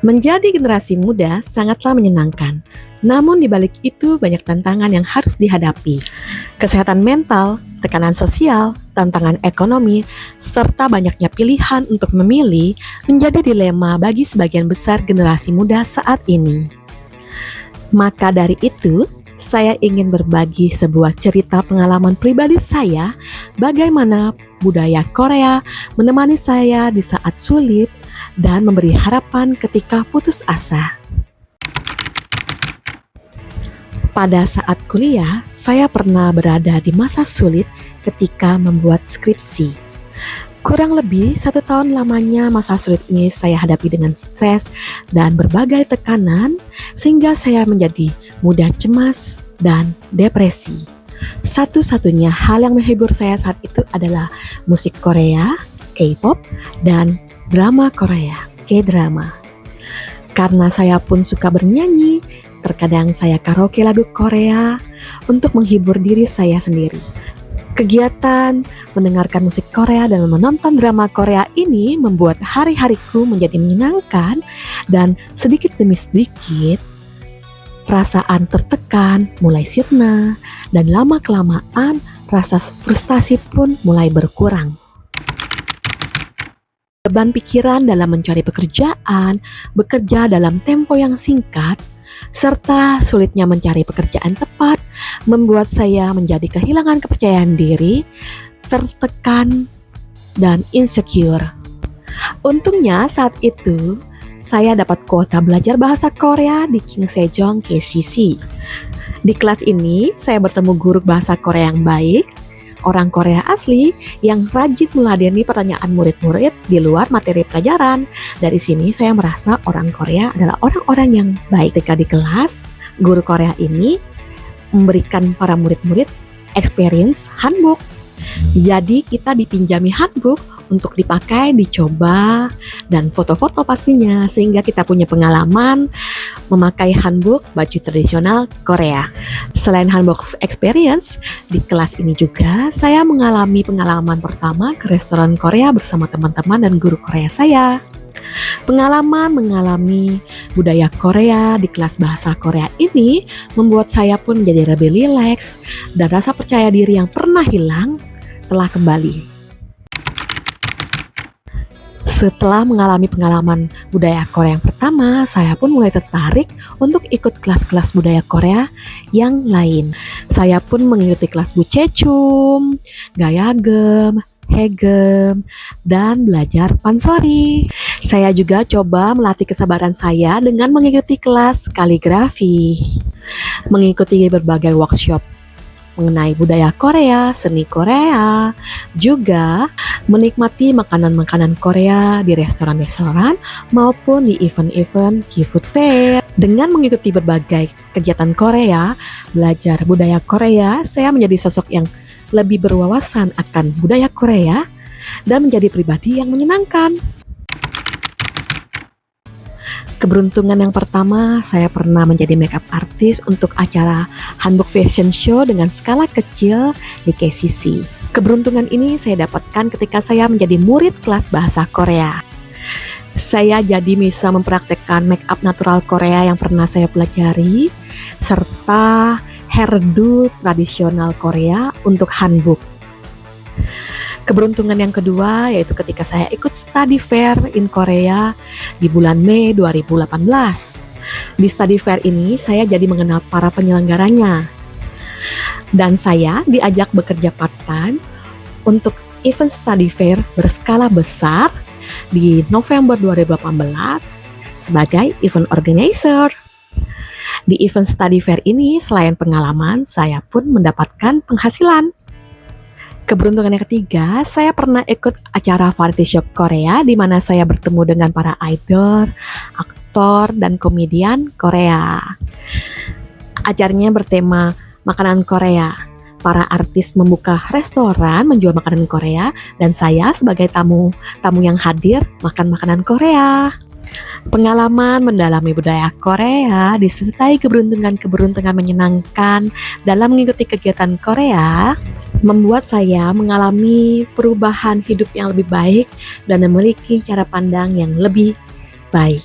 Menjadi generasi muda sangatlah menyenangkan. Namun di balik itu banyak tantangan yang harus dihadapi. Kesehatan mental, tekanan sosial, tantangan ekonomi, serta banyaknya pilihan untuk memilih menjadi dilema bagi sebagian besar generasi muda saat ini. Maka dari itu, saya ingin berbagi sebuah cerita pengalaman pribadi saya bagaimana budaya Korea menemani saya di saat sulit dan memberi harapan ketika putus asa. Pada saat kuliah, saya pernah berada di masa sulit ketika membuat skripsi. Kurang lebih 1 tahun lamanya masa sulit ini saya hadapi dengan stres dan berbagai tekanan, sehingga saya menjadi mudah cemas dan depresi. Satu-satunya hal yang menghibur saya saat itu adalah musik Korea, K-pop, dan drama Korea, K-drama. Karena saya pun suka bernyanyi, terkadang saya karaoke lagu Korea untuk menghibur diri saya sendiri. Kegiatan mendengarkan musik Korea dan menonton drama Korea ini membuat hari-hariku menjadi menyenangkan, dan sedikit demi sedikit perasaan tertekan mulai sirna dan lama-kelamaan rasa frustasi pun mulai berkurang. Beban pikiran dalam mencari pekerjaan, bekerja dalam tempo yang singkat, serta sulitnya mencari pekerjaan tepat membuat saya menjadi kehilangan kepercayaan diri, tertekan, dan insecure. Untungnya saat itu saya dapat kuota belajar bahasa Korea di King Sejong KCC. Di kelas ini saya bertemu guru bahasa Korea yang baik, orang Korea asli yang rajin meladeni pertanyaan murid-murid di luar materi pelajaran. Dari sini saya merasa orang Korea adalah orang-orang yang baik. Ketika di kelas, guru Korea ini memberikan para murid-murid experience handbook. Jadi kita dipinjami handbook untuk dipakai, dicoba, dan foto-foto pastinya, sehingga kita punya pengalaman memakai handbook baju tradisional Korea. Selain handbook experience, di kelas ini juga saya mengalami pengalaman pertama ke restoran Korea bersama teman-teman dan guru Korea saya. Pengalaman mengalami budaya Korea di kelas bahasa Korea ini membuat saya pun menjadi lebih rileks, dan rasa percaya diri yang pernah hilang telah kembali. Setelah mengalami pengalaman budaya Korea yang pertama, saya pun mulai tertarik untuk ikut kelas-kelas budaya Korea yang lain. Saya pun mengikuti kelas Buchechum, Gayagem, Hegem, dan belajar pansori. Saya juga coba melatih kesabaran saya dengan mengikuti kelas kaligrafi, mengikuti berbagai workshop mengenai budaya Korea, seni Korea, juga menikmati makanan-makanan Korea di restoran-restoran maupun di event-event K-food fair. Dengan mengikuti berbagai kegiatan Korea, belajar budaya Korea, saya menjadi sosok yang lebih berwawasan akan budaya Korea dan menjadi pribadi yang menyenangkan. Keberuntungan yang pertama, saya pernah menjadi makeup artist untuk acara Hanbok Fashion Show dengan skala kecil di KCC. Keberuntungan ini saya dapatkan ketika saya menjadi murid kelas bahasa Korea. Saya jadi bisa mempraktekkan makeup natural Korea yang pernah saya pelajari, serta hairdo tradisional Korea untuk hanbok. Keberuntungan yang kedua yaitu ketika saya ikut study fair in Korea di bulan Mei 2018. Di study fair ini saya jadi mengenal para penyelenggaranya, dan saya diajak bekerja part-time untuk event study fair berskala besar di November 2018 sebagai event organizer. Di event study fair ini, selain pengalaman, saya pun mendapatkan penghasilan. Keberuntungan yang ketiga, saya pernah ikut acara variety show Korea di mana saya bertemu dengan para idol, aktor, dan komedian Korea. Acaranya bertema makanan Korea. Para artis membuka restoran menjual makanan Korea, dan saya sebagai tamu yang hadir makan makanan Korea. Pengalaman mendalami budaya Korea disertai keberuntungan menyenangkan dalam mengikuti kegiatan Korea membuat saya mengalami perubahan hidup yang lebih baik dan memiliki cara pandang yang lebih baik.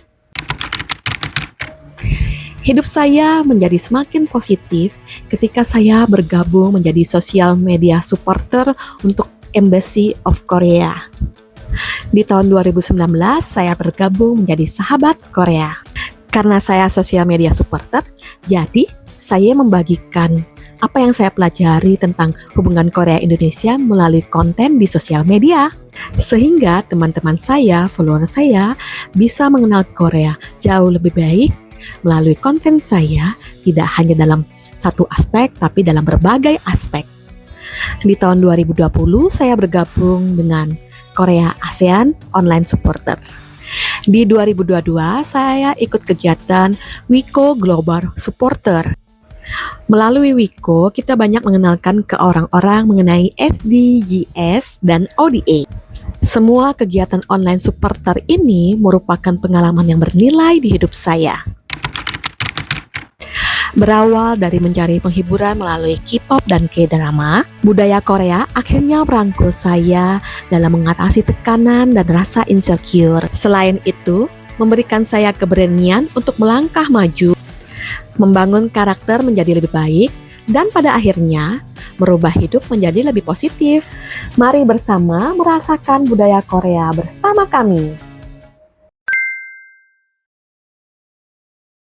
Hidup saya menjadi semakin positif ketika saya bergabung menjadi social media supporter untuk Embassy of Korea. Di tahun 2019, saya bergabung menjadi sahabat Korea. Karena saya social media supporter, jadi saya membagikan apa yang saya pelajari tentang hubungan Korea-Indonesia melalui konten di sosial media. Sehingga teman-teman saya, follower saya, bisa mengenal Korea jauh lebih baik melalui konten saya, tidak hanya dalam satu aspek, tapi dalam berbagai aspek. Di tahun 2020, saya bergabung dengan Korea ASEAN Online Supporter. Di 2022, saya ikut kegiatan Wiko Global Supporter. Melalui Wiko, kita banyak mengenalkan ke orang-orang mengenai SDGs dan ODA. Semua kegiatan online supporter ini merupakan pengalaman yang bernilai di hidup saya. Berawal dari mencari penghiburan melalui K-pop dan K-drama, budaya Korea akhirnya merangkul saya dalam mengatasi tekanan dan rasa insecure. Selain itu, memberikan saya keberanian untuk melangkah maju, membangun karakter menjadi lebih baik, dan pada akhirnya merubah hidup menjadi lebih positif. Mari bersama merasakan budaya Korea bersama kami.